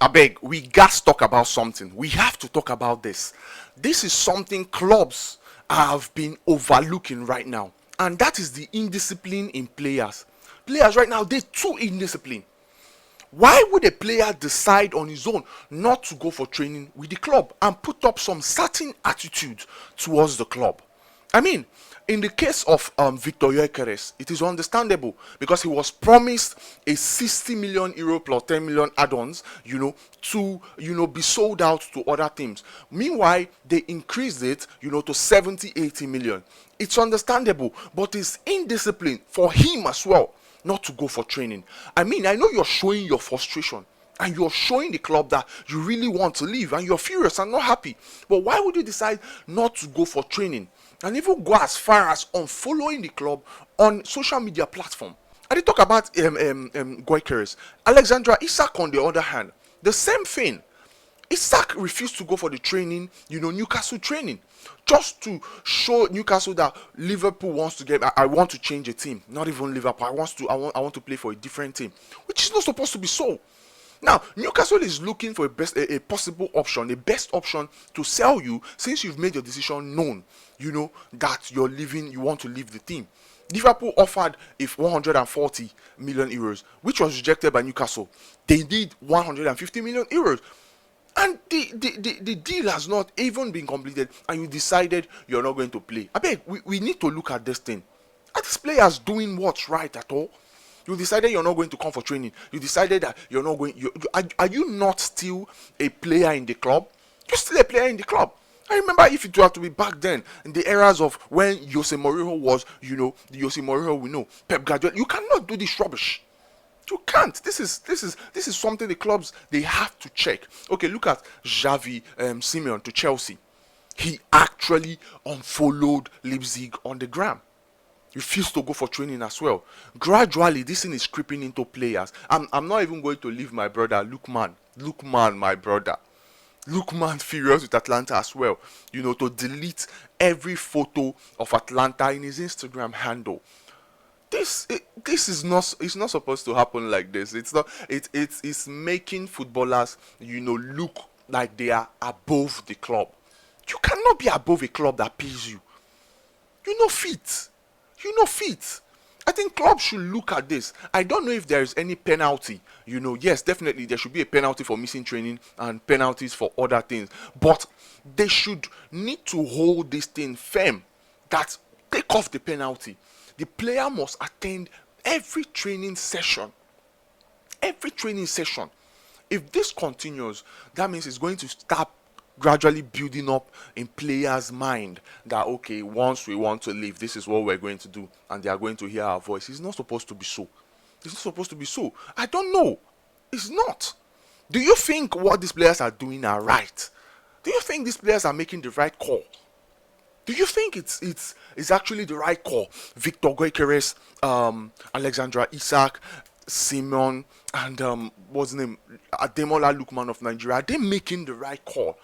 I beg, we got to talk about something. We have to talk about this. This is something clubs have been overlooking right now, and that is the indiscipline in players. Players right now, they're too indisciplined. Why would a player decide on his own not to go for training with the club and put up some certain attitude towards the club? I mean, in the case of Victor Goykeres, it is understandable because he was promised a 60 million euro plus 10 million add-ons, to be sold out to other teams. Meanwhile, they increased it, to 70, 80 million. It's understandable, but it's indiscipline for him as well not to go for training. I mean, I know you're showing your frustration and you're showing the club that you really want to leave and you're furious and not happy. But why would you decide not to go for training and even go as far as unfollowing the club on social media platform? I did talk about Goykeres. Alexandra Isak, on the other hand, the same thing. Isak refused to go for the training, Newcastle training, just to show Newcastle that Liverpool wants to get. I want to change a team, not even Liverpool. I want to play for a different team, which is not supposed to be so. Now Newcastle is looking for a possible option, the best option to sell you since you've made your decision known. That you're leaving, you want to leave the team. Liverpool offered if 140 million euros, which was rejected by Newcastle. They need 150 million euros. And the deal has not even been completed, and you decided you're not going to play. I beg, we need to look at this thing. Are these players doing what's right at all? You decided you're not going to come for training. You decided that you're not going. Are you not still a player in the club? You're still a player in the club. I remember if it were to be back then, in the eras of when Jose Mourinho was, the Jose Mourinho we know, Pep Guardiola. You cannot do this rubbish. You can't. This is something the clubs, they have to check. Okay, look at Xavi Simmons to Chelsea. He actually unfollowed Leipzig on the gram. Refused to go for training as well. Gradually, this thing is creeping into players. I'm not even going to leave my brother Lookman, my brother. Lookman furious with Atlanta as well. To delete every photo of Atlanta in his Instagram handle. This is not, it's not supposed to happen like this. It's not, it's making footballers look like they are above the club. You cannot be above a club that pays you. You're not fit. I think clubs should look at this. I don't know if there is any penalty. Yes, definitely there should be a penalty for missing training and penalties for other things, but they should need to hold this thing firm, that take off the penalty. The player must attend every training session. If this continues, that means it's going to start gradually building up in players' mind that, okay, once we want to leave, this is what we're going to do, and they are going to hear our voice. It's not supposed to be so. I don't know. It's not. Do you think what these players are doing are right? Do you think these players are making the right call? Do you think it's actually the right call? Victor Goykeres, Alexandra Isak, Simmons, and what's his name? Ademola Lookman of Nigeria. Are they making the right call?